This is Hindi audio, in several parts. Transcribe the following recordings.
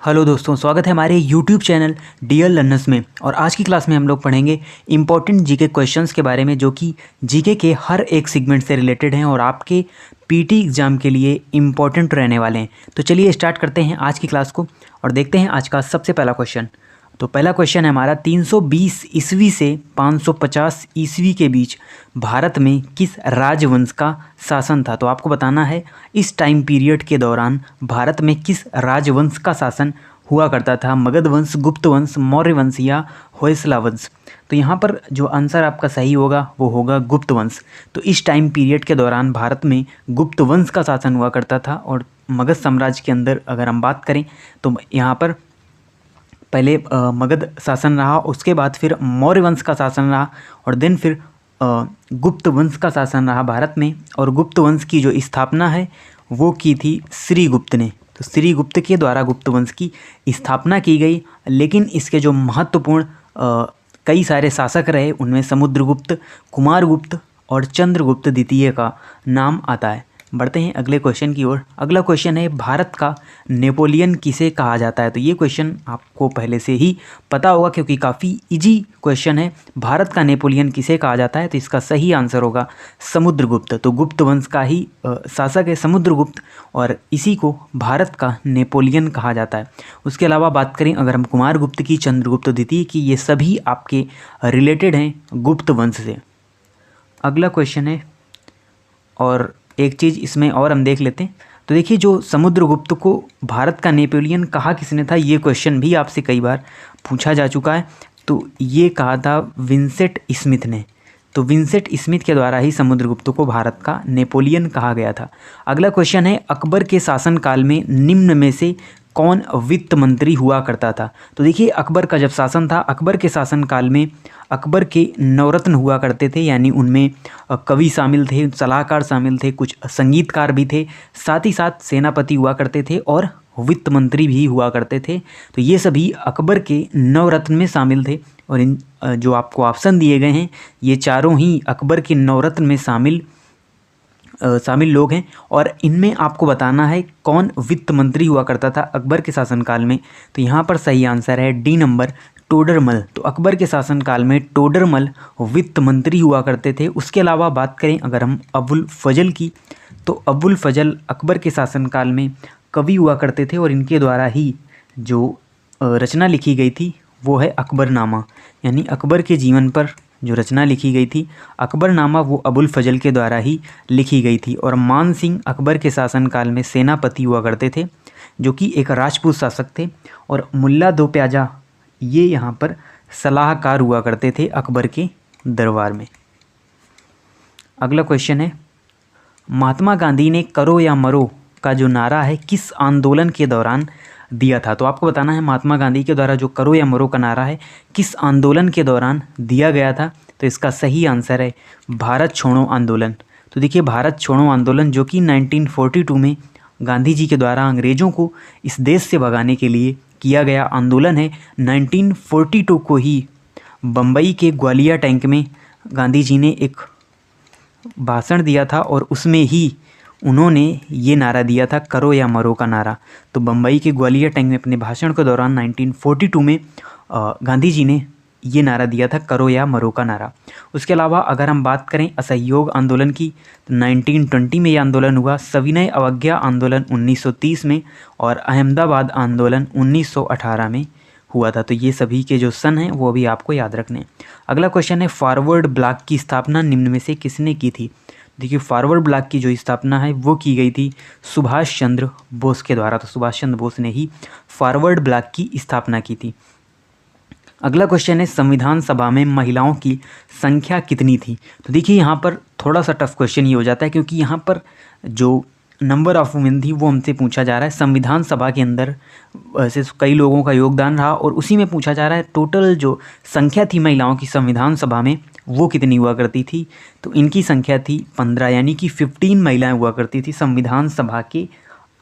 हेलो दोस्तों, स्वागत है हमारे यूट्यूब चैनल डियर लर्नर्स में। और आज की क्लास में हम लोग पढ़ेंगे इंपॉर्टेंट जीके क्वेश्चंस के बारे में, जो कि जीके के हर एक सेगमेंट से रिलेटेड हैं और आपके पीटी एग्ज़ाम के लिए इम्पॉर्टेंट रहने वाले हैं। तो चलिए स्टार्ट करते हैं आज की क्लास को और देखते हैं आज का सबसे पहला क्वेश्चन। तो पहला क्वेश्चन है हमारा, 320 ईस्वी से 550 ईस्वी के बीच भारत में किस राजवंश का शासन था। तो आपको बताना है इस टाइम पीरियड के दौरान भारत में किस राजवंश का शासन हुआ करता था, मगध वंश, गुप्त वंश, मौर्य वंश या होयसला वंश। तो यहाँ पर जो आंसर आपका सही होगा वो होगा गुप्त वंश। तो इस टाइम पीरियड के दौरान भारत में गुप्त वंश का शासन हुआ करता था। और मगध साम्राज्य के अंदर अगर हम बात करें तो यहाँ पर पहले मगध शासन रहा, उसके बाद फिर मौर्य वंश का शासन रहा और देन फिर गुप्त वंश का शासन रहा भारत में। और गुप्त वंश की जो स्थापना है वो की थी श्रीगुप्त ने। तो श्रीगुप्त के द्वारा गुप्त वंश की स्थापना की गई। लेकिन इसके जो महत्वपूर्ण कई सारे शासक रहे, उनमें समुद्रगुप्त, कुमारगुप्त और चंद्रगुप्त द्वितीय का नाम आता है। बढ़ते हैं अगले क्वेश्चन की ओर। अगला क्वेश्चन है, भारत का नेपोलियन किसे कहा जाता है। तो ये क्वेश्चन आपको पहले से ही पता होगा क्योंकि काफ़ी इजी क्वेश्चन है। भारत का नेपोलियन किसे कहा जाता है, तो इसका सही आंसर होगा समुद्रगुप्त। तो गुप्त वंश का ही शासक है समुद्रगुप्त और इसी को भारत का नेपोलियन कहा जाता है। उसके अलावा बात करें अगर हम कुमारगुप्त की, चंद्रगुप्त द्वितीय की, ये सभी आपके रिलेटेड हैं गुप्त वंश से। अगला क्वेश्चन है, और एक चीज़ इसमें और हम देख लेते हैं। तो देखिए, जो समुद्रगुप्त को भारत का नेपोलियन कहा किसने था, ये क्वेश्चन भी आपसे कई बार पूछा जा चुका है। तो ये कहा था विंसेंट स्मिथ ने। तो विंसेंट स्मिथ के द्वारा ही समुद्रगुप्त को भारत का नेपोलियन कहा गया था। अगला क्वेश्चन है, अकबर के शासनकाल में निम्न में से कौन वित्त मंत्री हुआ करता था। तो देखिए, अकबर का जब शासन था, अकबर के शासनकाल में अकबर के नवरत्न हुआ करते थे, यानी उनमें कवि शामिल थे, सलाहकार शामिल थे, कुछ संगीतकार भी थे, साथ ही साथ सेनापति हुआ करते थे और वित्त मंत्री भी हुआ करते थे। तो ये सभी अकबर के नवरत्न में शामिल थे। और इन जो आपको ऑप्शन दिए गए हैं ये चारों ही अकबर के नवरत्न में शामिल लोग हैं। और इनमें आपको बताना है कौन वित्त मंत्री हुआ करता था अकबर के शासनकाल में। तो यहाँ पर सही आंसर है डी नंबर, टोडरमल। तो अकबर के शासनकाल में टोडरमल वित्त मंत्री हुआ करते थे। उसके अलावा बात करें अगर हम अबुल फजल की, तो अबुल फजल अकबर के शासनकाल में कवि हुआ करते थे और इनके द्वारा ही जो रचना लिखी गई थी वो है अकबरनामा। यानी अकबर के जीवन पर जो रचना लिखी गई थी अकबरनामा, वो अबुल फजल के द्वारा ही लिखी गई थी। और मान सिंह अकबर के शासनकाल में सेनापति हुआ करते थे, जो कि एक राजपूत शासक थे। और मुल्ला दो प्याजा ये यहाँ पर सलाहकार हुआ करते थे अकबर के दरबार में। अगला क्वेश्चन है, महात्मा गांधी ने करो या मरो का जो नारा है किस आंदोलन के दौरान दिया था। तो आपको बताना है महात्मा गांधी के द्वारा जो करो या मरो का नारा है किस आंदोलन के दौरान दिया गया था। तो इसका सही आंसर है भारत छोड़ो आंदोलन। तो देखिए, भारत छोड़ो आंदोलन जो कि 1942 में गांधी जी के द्वारा अंग्रेज़ों को इस देश से भगाने के लिए किया गया आंदोलन है। 1942 को ही बम्बई के ग्वालियर टैंक में गांधी जी ने एक भाषण दिया था और उसमें ही उन्होंने ये नारा दिया था, करो या मरो का नारा। तो बम्बई के ग्वालियर टैंक में अपने भाषण के दौरान 1942 में गांधी जी ने ये नारा दिया था, करो या मरो का नारा। उसके अलावा अगर हम बात करें असहयोग आंदोलन की, तो 1920 में ये आंदोलन हुआ। सविनय अवज्ञा आंदोलन 1930 में और अहमदाबाद आंदोलन 1918 में हुआ था। तो ये सभी के जो सन हैं वो भी आपको याद रखने हैं। अगला क्वेश्चन है, फॉरवर्ड ब्लॉक की स्थापना निम्न में से किसने की थी। देखिए, फॉरवर्ड ब्लॉक की जो स्थापना है वो की गई थी सुभाष चंद्र बोस के द्वारा। तो सुभाष चंद्र बोस ने ही फॉरवर्ड ब्लॉक की स्थापना की थी। अगला क्वेश्चन है, संविधान सभा में महिलाओं की संख्या कितनी थी। तो देखिए, यहाँ पर थोड़ा सा टफ क्वेश्चन ये हो जाता है क्योंकि यहाँ पर जो नंबर ऑफ वुमेन थी वो हमसे पूछा जा रहा है। संविधान सभा के अंदर वैसे कई लोगों का योगदान रहा और उसी में पूछा जा रहा है टोटल जो संख्या थी महिलाओं की संविधान सभा में वो कितनी हुआ करती थी। तो इनकी संख्या थी 15, यानी कि 15 महिलाएं हुआ करती थी संविधान सभा के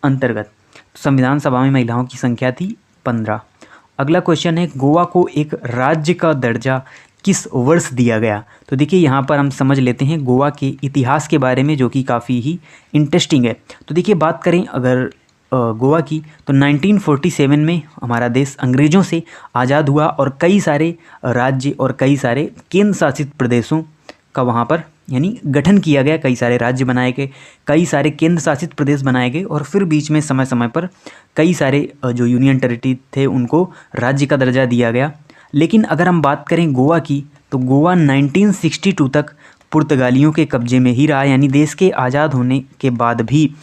अंतर्गत। संविधान सभा में महिलाओं की संख्या थी 15। अगला क्वेश्चन है, गोवा को एक राज्य का दर्जा किस वर्ष दिया गया। तो देखिए, यहाँ पर हम समझ लेते हैं गोवा के इतिहास के बारे में, जो कि काफ़ी ही इंटरेस्टिंग है। तो देखिए, बात करें अगर गोवा की, तो 1947 में हमारा देश अंग्रेज़ों से आज़ाद हुआ और कई सारे राज्य और कई सारे केंद्र शासित प्रदेशों का वहाँ पर यानी गठन किया गया। कई सारे राज्य बनाए गए, कई सारे केंद्र शासित प्रदेश बनाए गए और फिर बीच में समय समय पर कई सारे जो यूनियन टेरिटरी थे उनको राज्य का दर्जा दिया गया। लेकिन अगर हम बात करें गोवा की, तो गोवा 1962 तक पुर्तगालियों के कब्जे में ही रहा, यानी देश के आज़ाद होने के बाद भी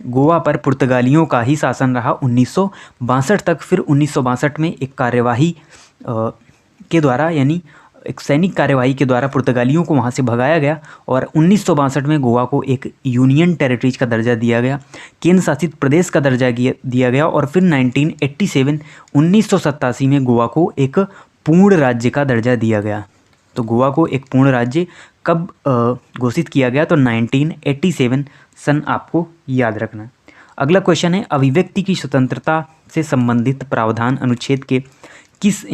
गोवा पर पुर्तगालियों का ही शासन रहा 1962 तक। फिर 1962 में एक कार्यवाही के द्वारा यानी एक सैनिक कार्यवाही के द्वारा पुर्तगालियों को वहाँ से भगाया गया और 1962 में गोवा को एक यूनियन टेरिटरीज का दर्जा दिया गया, केंद्र शासित प्रदेश का दर्जा दिया गया। और फिर 1987 में गोवा को एक पूर्ण राज्य का दर्जा दिया गया। तो गोवा को एक पूर्ण राज्य कब घोषित किया गया? तो 1987 सन आपको याद रखना। अगला क्वेश्चन है, अभिव्यक्ति की स्वतंत्रता से संबंधित प्रावधान अनुच्छेद के किस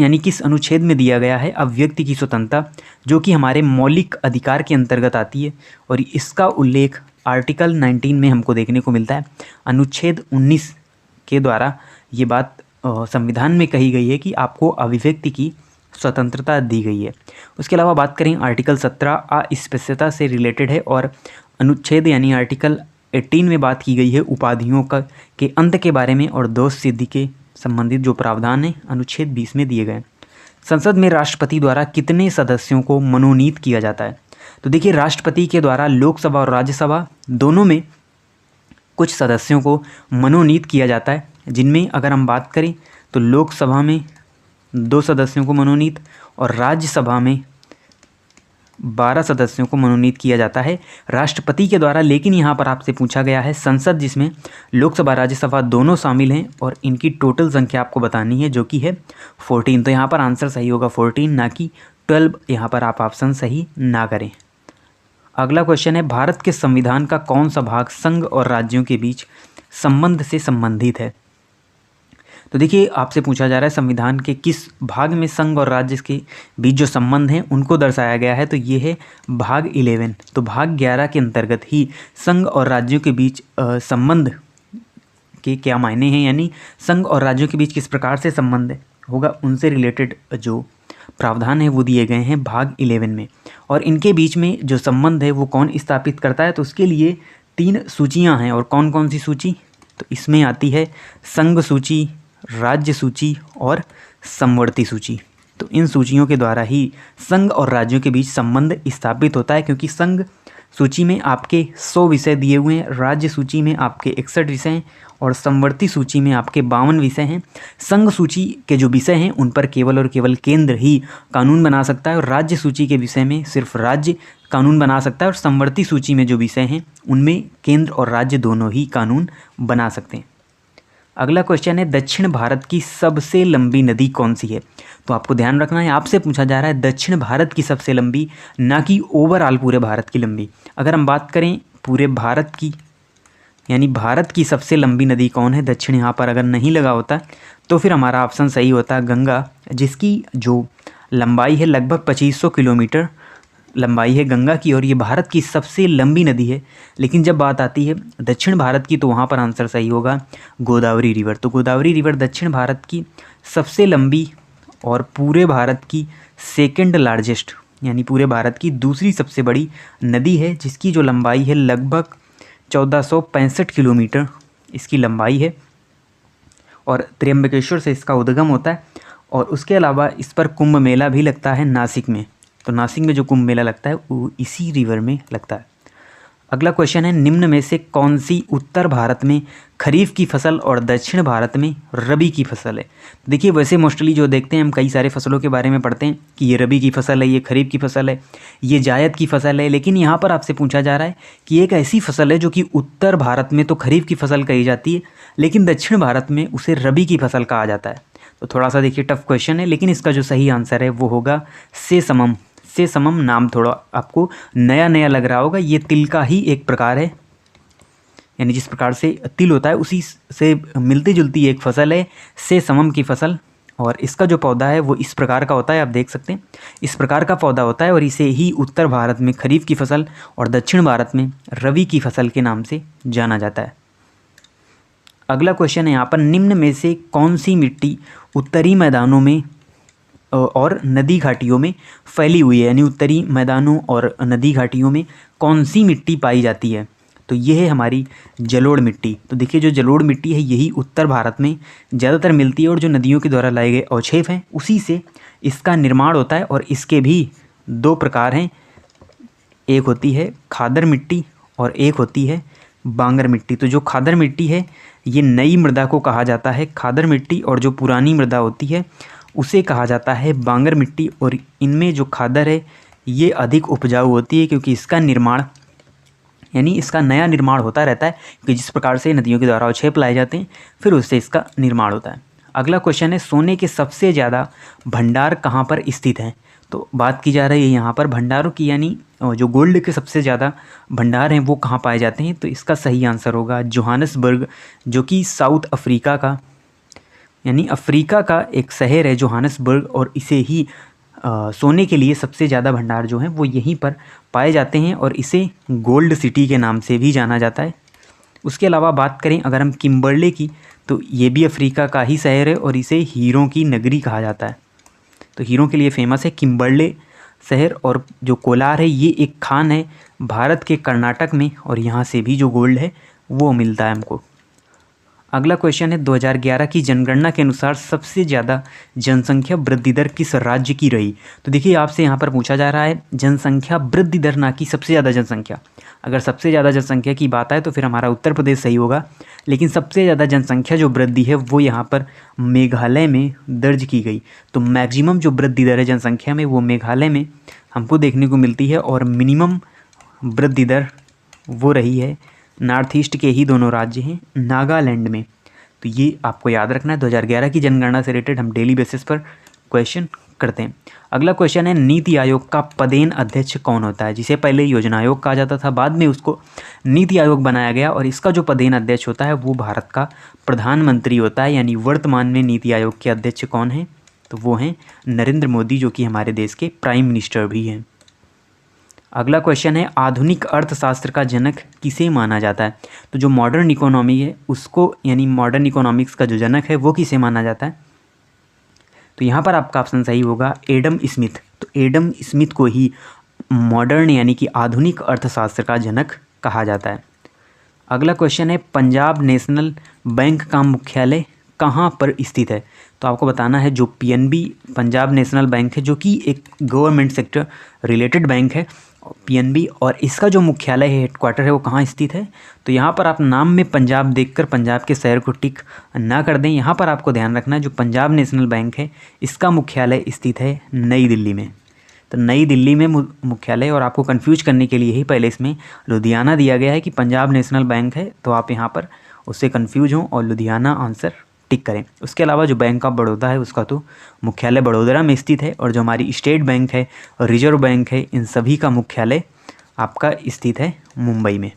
अनुच्छेद में दिया गया है? अभिव्यक्ति की स्वतंत्रता, जो कि हमारे मौलिक अधिकार के अंतर्गत आती है और इसका उल्लेख आर्टिकल 19 में हमको देखने को मिलता है। अनुच्छेद 19 के द्वारा ये बात संविधान में कही गई है कि आपको अभिव्यक्ति की स्वतंत्रता दी गई है। उसके अलावा बात करें आर्टिकल 17 अस्पृश्यता से रिलेटेड है और अनुच्छेद यानी आर्टिकल 18 में बात की गई है उपाधियों के अंत के बारे में और दोष सिद्धि के संबंधित जो प्रावधान है अनुच्छेद 20 में दिए गए। संसद में राष्ट्रपति द्वारा कितने सदस्यों को मनोनीत किया जाता है? तो देखिए, राष्ट्रपति के द्वारा लोकसभा और राज्यसभा दोनों में कुछ सदस्यों को मनोनीत किया जाता है, जिनमें अगर हम बात करें तो लोकसभा में 2 सदस्यों को मनोनीत और राज्यसभा में 12 सदस्यों को मनोनीत किया जाता है राष्ट्रपति के द्वारा। लेकिन यहाँ पर आपसे पूछा गया है संसद, जिसमें लोकसभा राज्यसभा दोनों शामिल हैं और इनकी टोटल संख्या आपको बतानी है, जो कि है 14। तो यहाँ पर आंसर सही होगा 14, ना कि 12। यहाँ पर आप ऑप्शन सही ना करें। अगला क्वेश्चन है, भारत के संविधान का कौन सा भाग संघ और राज्यों के बीच संबंध से संबंधित है? तो देखिए, आपसे पूछा जा रहा है संविधान के किस भाग में संघ और राज्य के बीच जो संबंध हैं उनको दर्शाया गया है? तो ये है भाग 11। तो भाग 11 के अंतर्गत ही संघ और राज्यों के बीच संबंध के क्या मायने हैं, यानी संघ और राज्यों के बीच किस प्रकार से संबंध होगा, उनसे रिलेटेड जो प्रावधान है वो दिए गए हैं भाग 11 में। और इनके बीच में जो संबंध है वो कौन स्थापित करता है? तो उसके लिए 3 सूचियाँ हैं। और कौन कौन सी सूची? तो इसमें आती है संघ सूची, राज्य सूची और समवर्ती सूची। तो इन सूचियों के द्वारा ही संघ और राज्यों के बीच संबंध स्थापित होता है, क्योंकि संघ सूची में आपके 100 विषय दिए हुए हैं, राज्य सूची में आपके 61 विषय हैं और समवर्ती सूची में आपके 52 विषय हैं। संघ सूची के जो विषय हैं उन पर केवल और केवल केंद्र ही कानून बना सकता है और राज्य सूची के विषय में सिर्फ राज्य कानून बना सकता है और समवर्ती सूची में जो विषय हैं उनमें केंद्र और राज्य दोनों ही कानून बना सकते हैं। अगला क्वेश्चन है, दक्षिण भारत की सबसे लंबी नदी कौन सी है? तो आपको ध्यान रखना है, आपसे पूछा जा रहा है दक्षिण भारत की सबसे लंबी, ना कि ओवरऑल पूरे भारत की लंबी। अगर हम बात करें पूरे भारत की, यानी भारत की सबसे लंबी नदी कौन है, दक्षिण यहाँ पर अगर नहीं लगा होता तो फिर हमारा ऑप्शन सही होता गंगा, जिसकी जो लंबाई है लगभग 2500 किलोमीटर लंबाई है गंगा की और ये भारत की सबसे लंबी नदी है। लेकिन जब बात आती है दक्षिण भारत की तो वहाँ पर आंसर सही होगा गोदावरी रिवर। तो गोदावरी रिवर दक्षिण भारत की सबसे लंबी और पूरे भारत की सेकंड लार्जेस्ट, यानी पूरे भारत की दूसरी सबसे बड़ी नदी है, जिसकी जो लंबाई है लगभग 1465 किलोमीटर इसकी लंबाई है और त्र्यंबकेश्वर से इसका उद्गम होता है। और उसके अलावा इस पर कुंभ मेला भी लगता है नासिक में। तो नासिक में जो कुंभ मेला लगता है वो इसी रिवर में लगता है। अगला क्वेश्चन है, निम्न में से कौन सी उत्तर भारत में खरीफ की फसल और दक्षिण भारत में रबी की फसल है? देखिए, वैसे मोस्टली जो देखते हैं हम कई सारे फसलों के बारे में पढ़ते हैं कि ये रबी की फसल है, ये खरीफ की फसल है, ये जायद की फसल है। लेकिन यहाँ पर आपसे पूछा जा रहा है कि एक ऐसी फसल है जो कि उत्तर भारत में तो खरीफ की फसल कही जाती है, लेकिन दक्षिण भारत में उसे रबी की फसल कहा जाता है। तो थोड़ा सा देखिए टफ क्वेश्चन है, लेकिन इसका जो सही आंसर है वो होगा सेसमम। सेसमम नाम थोड़ा आपको नया नया लग रहा होगा, ये तिल का ही एक प्रकार है, यानी जिस प्रकार से तिल होता है उसी से मिलती जुलती एक फसल है सेसमम की फसल। और इसका जो पौधा है वो इस प्रकार का होता है, आप देख सकते हैं इस प्रकार का पौधा होता है और इसे ही उत्तर भारत में खरीफ की फसल और दक्षिण भारत में रबी की फसल के नाम से जाना जाता है। अगला क्वेश्चन है यहाँ पर, निम्न में से कौन सी मिट्टी उत्तरी मैदानों में और नदी घाटियों में फैली हुई है, यानी उत्तरी मैदानों और नदी घाटियों में कौन सी मिट्टी पाई जाती है? तो ये है हमारी जलोढ़ मिट्टी। तो देखिए जो जलोढ़ मिट्टी है यही उत्तर भारत में ज़्यादातर मिलती है और जो नदियों के द्वारा लाए गए अवक्षेप हैं उसी से इसका निर्माण होता है। और इसके भी दो प्रकार हैं, एक होती है खादर मिट्टी और एक होती है बांगर मिट्टी। तो जो खादर मिट्टी है ये नई मृदा को कहा जाता है खादर मिट्टी, और जो पुरानी मृदा होती है उसे कहा जाता है बांगर मिट्टी। और इनमें जो खादर है ये अधिक उपजाऊ होती है क्योंकि इसका निर्माण यानी इसका नया निर्माण होता रहता है, कि जिस प्रकार से नदियों के द्वारा अवक्षेप लाए जाते हैं फिर उससे इसका निर्माण होता है। अगला क्वेश्चन है, सोने के सबसे ज़्यादा भंडार कहाँ पर स्थित हैं? तो बात की जा रही है यहाँ पर भंडारों की, यानी जो गोल्ड के सबसे ज़्यादा भंडार हैं वो कहाँ पाए जाते हैं? तो इसका सही आंसर होगा जोहानसबर्ग, जो कि साउथ अफ्रीका का यानी अफ्रीका का एक शहर है जोहानसबर्ग, और इसे ही सोने के लिए सबसे ज़्यादा भंडार जो हैं वो यहीं पर पाए जाते हैं और इसे गोल्ड सिटी के नाम से भी जाना जाता है। उसके अलावा बात करें अगर हम किम्बर्ले की, तो ये भी अफ्रीका का ही शहर है और इसे हीरों की नगरी कहा जाता है। तो हीरों के लिए फेमस है किम्बर्ले शहर। और जो कोलार है ये एक खान है भारत के कर्नाटक में, और यहाँ से भी जो गोल्ड है वो मिलता है हमको। अगला क्वेश्चन है, 2011 की जनगणना के अनुसार सबसे ज़्यादा जनसंख्या वृद्धि दर किस राज्य की रही? तो देखिए आपसे यहाँ पर पूछा जा रहा है जनसंख्या वृद्धि दर, ना कि सबसे ज़्यादा जनसंख्या। अगर सबसे ज़्यादा जनसंख्या की बात आए तो फिर हमारा उत्तर प्रदेश सही होगा, लेकिन सबसे ज़्यादा जनसंख्या जो वृद्धि है वो यहाँ पर मेघालय में दर्ज की गई। तो मैक्सिमम जो वृद्धि दर है जनसंख्या में वो मेघालय में हमको देखने को मिलती है, और मिनिमम वृद्धि दर वो रही है नॉर्थ ईस्ट के ही दोनों राज्य हैं नागालैंड में। तो ये आपको याद रखना है। 2011 की जनगणना से रिलेटेड हम डेली बेसिस पर क्वेश्चन करते हैं। अगला क्वेश्चन है, नीति आयोग का पदेन अध्यक्ष कौन होता है? जिसे पहले योजना आयोग कहा जाता था, बाद में उसको नीति आयोग बनाया गया, और इसका जो पदेन अध्यक्ष होता है वो भारत का प्रधानमंत्री होता है। यानी वर्तमान में नीति आयोग के अध्यक्ष कौन हैं? तो वो हैं नरेंद्र मोदी, जो कि हमारे देश के प्राइम मिनिस्टर भी हैं। अगला क्वेश्चन है, आधुनिक अर्थशास्त्र का जनक किसे माना जाता है? तो जो मॉडर्न इकोनॉमी है उसको, यानी मॉडर्न इकोनॉमिक्स का जो जनक है वो किसे माना जाता है? तो यहाँ पर आपका ऑप्शन सही होगा एडम स्मिथ। तो एडम स्मिथ को ही मॉडर्न यानी कि आधुनिक अर्थशास्त्र का जनक कहा जाता है। अगला क्वेश्चन है, पंजाब नेशनल बैंक का मुख्यालय कहाँ पर स्थित है? तो आपको बताना है जो पीएनबी पंजाब नेशनल बैंक है, जो कि एक गवर्नमेंट सेक्टर रिलेटेड बैंक है पीएनबी, और इसका जो मुख्यालय है, हेडक्वार्टर है, वो कहाँ स्थित है? तो यहाँ पर आप नाम में पंजाब देखकर पंजाब के शहर को टिक ना कर दें। यहाँ पर आपको ध्यान रखना है जो पंजाब नेशनल बैंक है इसका मुख्यालय स्थित है नई दिल्ली में। तो नई दिल्ली में मुख्यालय, और आपको कंफ्यूज करने के लिए ही पहले इसमें लुधियाना दिया गया है कि पंजाब नेशनल बैंक है, तो आप यहाँ पर उससे कंफ्यूज हों और लुधियाना आंसर टिक करें। उसके अलावा जो बैंक ऑफ बड़ौदा है उसका तो मुख्यालय बड़ोदरा में स्थित है, और जो हमारी स्टेट बैंक है और रिजर्व बैंक है इन सभी का मुख्यालय आपका स्थित है मुंबई में।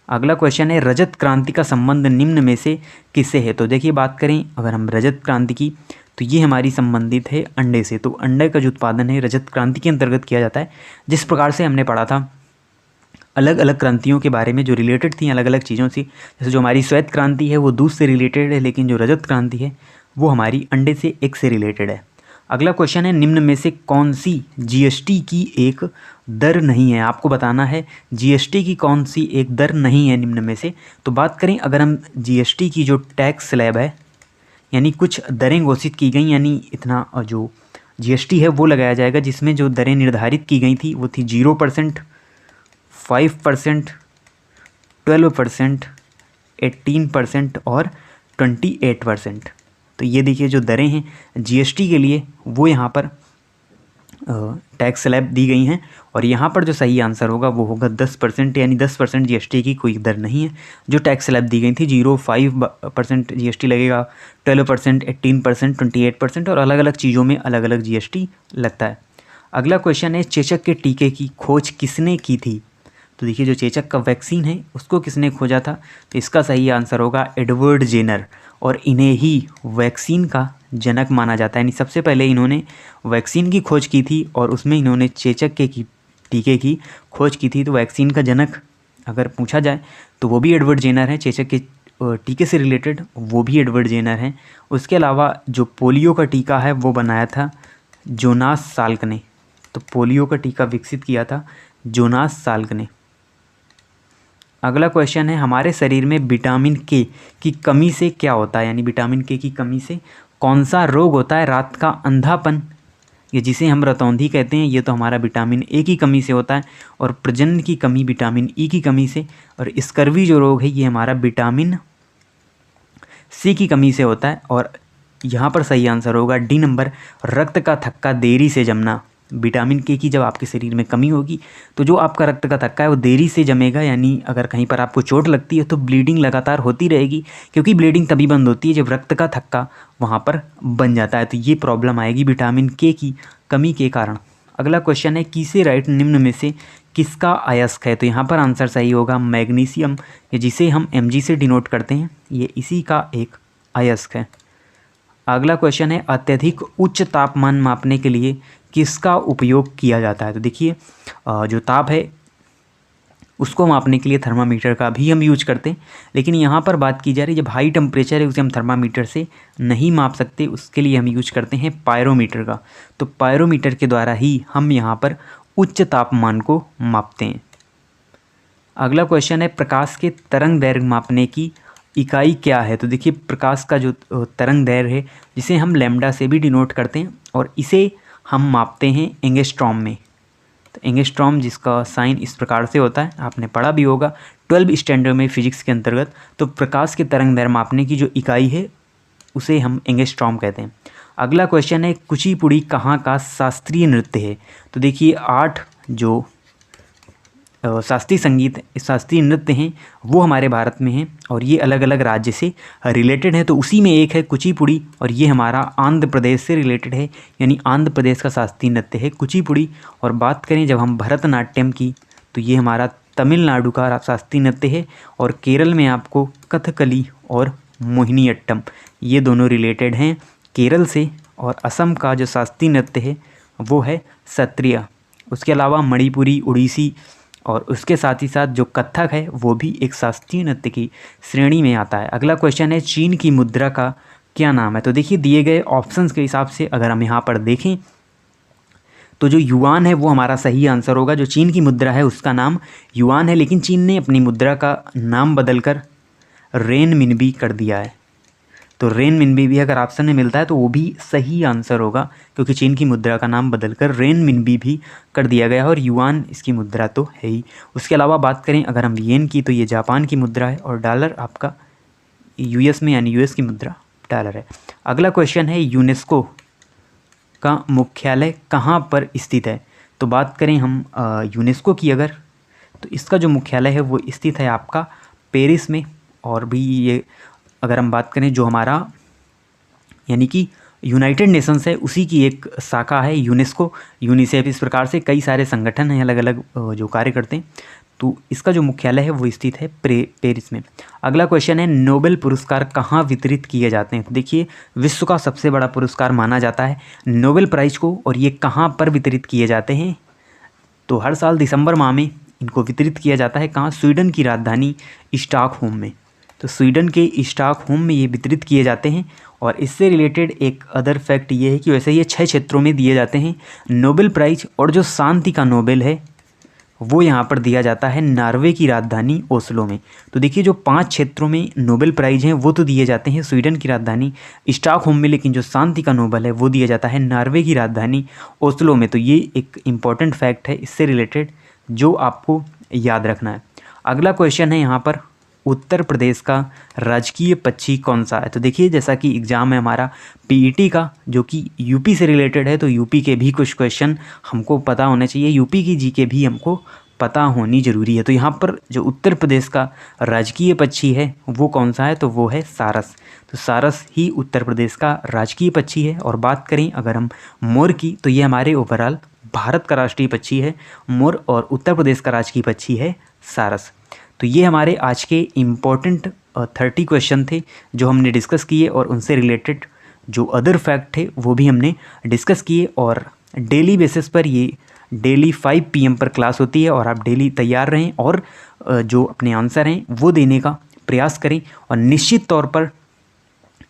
अगला क्वेश्चन है, रजत क्रांति का संबंध निम्न में से किससे है? तो देखिए बात करें अगर हम रजत क्रांति की, तो ये हमारी संबंधित है अंडे से। तो अंडे का जो उत्पादन है रजत क्रांति के अंतर्गत किया जाता है। जिस प्रकार से हमने पढ़ा था अलग अलग क्रांतियों के बारे में जो रिलेटेड थी अलग अलग चीज़ों से, जैसे जो हमारी श्वेत क्रांति है वो दूध से रिलेटेड है, लेकिन जो रजत क्रांति है वो हमारी अंडे से एग से रिलेटेड है। अगला क्वेश्चन है, निम्न में से कौन सी जीएसटी की एक दर नहीं है? आपको बताना है जीएसटी की कौन सी एक दर नहीं है निम्न में से। तो बात करें अगर हम जीएसटी की जो टैक्स स्लैब है, यानी कुछ दरें घोषित की गई, यानी इतना जो जीएसटी है वो लगाया जाएगा, जिसमें जो दरें निर्धारित की गई थी वो थी 0%, 5%, 12%, 18% और 28%। तो ये देखिए जो दरें हैं जीएसटी के लिए वो यहाँ पर टैक्स स्लैब दी गई हैं, और यहाँ पर जो सही आंसर होगा वो होगा 10%, यानी 10% जीएसटी की कोई दर नहीं है। जो टैक्स स्लैब दी गई थी 0.5% जीएसटी लगेगा, 12%, 18%, 28% और अलग अलग चीज़ों में अलग अलग जीएसटी लगता है। अगला क्वेश्चन है, चेचक के टीके की खोज किसने की थी? तो देखिए जो चेचक का वैक्सीन है उसको किसने खोजा था? तो इसका सही आंसर होगा एडवर्ड जेनर, और इन्हें ही वैक्सीन का जनक माना जाता है। यानी सबसे पहले इन्होंने वैक्सीन की खोज की थी और उसमें इन्होंने चेचक के टीके की खोज की थी। तो वैक्सीन का जनक अगर पूछा जाए तो वो भी एडवर्ड जेनर है, चेचक के टीके से रिलेटेड वो भी एडवर्ड जेनर हैं। उसके अलावा जो पोलियो का टीका है वो बनाया था जोनास साल्क ने। तो पोलियो का टीका विकसित किया था जोनास साल्क ने। अगला क्वेश्चन है, हमारे शरीर में विटामिन के की कमी से क्या होता है, यानी विटामिन के की कमी से कौन सा रोग होता है? रात का अंधापन, ये जिसे हम रतौंधी कहते हैं, ये तो हमारा विटामिन ए की कमी से होता है। और प्रजनन की कमी विटामिन ई की कमी से। और स्कर्वी जो रोग है ये हमारा विटामिन सी की कमी से होता है। और यहाँ पर सही आंसर होगा डी नंबर, रक्त का थक्का देरी से जमना। विटामिन के की जब आपके शरीर में कमी होगी तो जो आपका रक्त का थक्का है वो देरी से जमेगा, यानी अगर कहीं पर आपको चोट लगती है तो ब्लीडिंग लगातार होती रहेगी, क्योंकि ब्लीडिंग तभी बंद होती है जब रक्त का थक्का वहाँ पर बन जाता है। तो ये प्रॉब्लम आएगी विटामिन के की कमी के कारण। अगला क्वेश्चन है, किसे राइट निम्न में से किसका अयस्क है? तो यहाँ पर आंसर सही होगा मैग्नीशियम, जिसे हम Mg से डिनोट करते हैं, ये इसी का एक अयस्क है। अगला क्वेश्चन है, अत्यधिक उच्च तापमान मापने के लिए किसका उपयोग किया जाता है? तो देखिए जो ताप है उसको मापने के लिए थर्मामीटर का भी हम यूज करते हैं, लेकिन यहाँ पर बात की जा रही है जब हाई टेम्परेचर है उसे हम थर्मामीटर से नहीं माप सकते, उसके लिए हम यूज करते हैं पायरोमीटर का। तो पायरोमीटर के द्वारा ही हम यहाँ पर उच्च तापमान को मापते हैं। अगला क्वेश्चन है, प्रकाश के तरंग दैर्घ्य मापने की इकाई क्या है? तो देखिए प्रकाश का जो तरंग दैर्घ्य है जिसे हम लैम्डा से भी डिनोट करते हैं और इसे हम मापते हैं एंगस्ट्रॉम में। तो एंगस्ट्रॉम जिसका साइन इस प्रकार से होता है, आपने पढ़ा भी होगा 12 स्टैंडर्ड में फिजिक्स के अंतर्गत। तो प्रकाश के तरंग दैर्घ्य मापने की जो इकाई है उसे हम एंगस्ट्रॉम कहते हैं। अगला क्वेश्चन है, कुचिपुड़ी कहाँ का शास्त्रीय नृत्य है? तो देखिए 8 जो शास्त्रीय संगीत शास्त्रीय नृत्य हैं वो हमारे भारत में हैं और ये अलग अलग राज्य से रिलेटेड है। तो उसी में एक है कुचिपुड़ी और ये हमारा आंध्र प्रदेश से रिलेटेड है, यानी आंध्र प्रदेश का शास्त्रीय नृत्य है कुचिपुड़ी। और बात करें जब हम भरतनाट्यम की तो ये हमारा तमिलनाडु का शास्त्रीय नृत्य है। और केरल में आपको कथकली और मोहिनीअट्टम ये दोनों रिलेटेड हैं केरल से। और असम का जो शास्त्रीय नृत्य है वो है सत्रिया। उसके अलावा मणिपुरी, उड़ीसी और उसके साथ ही साथ जो कथक है वो भी एक शास्त्रीय नृत्य की श्रेणी में आता है। अगला क्वेश्चन है, चीन की मुद्रा का क्या नाम है? तो देखिए दिए गए ऑप्शंस के हिसाब से अगर हम यहाँ पर देखें तो जो युआन है वो हमारा सही आंसर होगा। जो चीन की मुद्रा है उसका नाम युआन है, लेकिन चीन ने अपनी मुद्रा का नाम बदलकर रेनमिनबी कर दिया है। तो रेनमिनबी भी अगर ऑप्शन में मिलता है तो वो भी सही आंसर होगा, क्योंकि चीन की मुद्रा का नाम बदलकर रेनमिनबी भी कर दिया गया है और युआन इसकी मुद्रा तो है ही। उसके अलावा बात करें अगर हम येन की तो ये जापान की मुद्रा है और डॉलर आपका यूएस में, यानी यूएस की मुद्रा डॉलर है। अगला क्वेश्चन है, यूनेस्को का मुख्यालय कहाँ पर स्थित है? तो बात करें हम यूनेस्को की अगर, तो इसका जो मुख्यालय है वो स्थित है आपका पेरिस में। और भी ये अगर हम बात करें जो हमारा यानी कि यूनाइटेड नेशंस है उसी की एक शाखा है यूनेस्को, यूनिसेफ, इस प्रकार से कई सारे संगठन हैं अलग अलग जो कार्य करते हैं। तो इसका जो मुख्यालय है वो स्थित है पेरिस में। अगला क्वेश्चन है, नोबेल पुरस्कार कहाँ वितरित किए जाते हैं? तो देखिए विश्व का सबसे बड़ा पुरस्कार माना जाता है नोबेल प्राइज़ को, और ये कहाँ पर वितरित किए जाते हैं? तो हर साल दिसंबर माह में इनको वितरित किया जाता है। कहाँ? स्वीडन की राजधानी स्टॉकहोम में। तो स्वीडन के स्टॉकहोम में ये वितरित किए जाते हैं। और इससे रिलेटेड एक अदर फैक्ट ये है कि वैसे ये 6 क्षेत्रों में दिए जाते हैं नोबेल प्राइज़, और जो शांति का नोबेल है वो यहाँ पर दिया जाता है नॉर्वे की राजधानी ओस्लो में। तो देखिए जो 5 क्षेत्रों में नोबेल प्राइज़ हैं वो तो दिए जाते हैं स्वीडन की राजधानी स्टॉकहोम में, लेकिन जो शांति का नोबेल है वो दिया जाता है नॉर्वे की राजधानी ओस्लो में। तो ये एक इम्पॉर्टेंट फैक्ट है इससे रिलेटेड जो आपको याद रखना है। अगला क्वेश्चन है यहाँ पर, उत्तर प्रदेश का राजकीय पक्षी कौन सा है? तो देखिए जैसा कि एग्ज़ाम है हमारा पीईटी का जो कि यूपी से रिलेटेड है, तो यूपी के भी कुछ क्वेश्चन हमको पता होने चाहिए, यूपी की जीके भी हमको पता होनी ज़रूरी है। तो यहाँ पर जो उत्तर प्रदेश का राजकीय पक्षी है वो कौन सा है? तो वो है सारस। तो सारस ही उत्तर प्रदेश का राजकीय पक्षी है। और बात करें अगर हम मोर की, तो ये हमारे ओवरऑल भारत का राष्ट्रीय पक्षी है मोर, और उत्तर प्रदेश का राजकीय पक्षी है सारस। तो ये हमारे आज के इम्पॉर्टेंट 30 क्वेश्चन थे जो हमने डिस्कस किए, और उनसे रिलेटेड जो अदर फैक्ट थे वो भी हमने डिस्कस किए। और डेली बेसिस पर ये डेली 5 PM पर क्लास होती है, और आप डेली तैयार रहें और जो अपने आंसर हैं वो देने का प्रयास करें और निश्चित तौर पर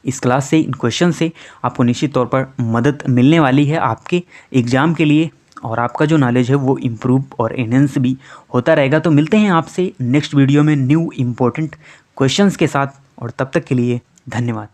इस क्लास से, इन क्वेश्चन से आपको निश्चित तौर पर मदद मिलने वाली है आपके एग्ज़ाम के लिए, और आपका जो नॉलेज है वो इम्प्रूव और एनहेंस भी होता रहेगा। तो मिलते हैं आपसे नेक्स्ट वीडियो में न्यू इम्पोर्टेंट क्वेश्चंस के साथ, और तब तक के लिए धन्यवाद।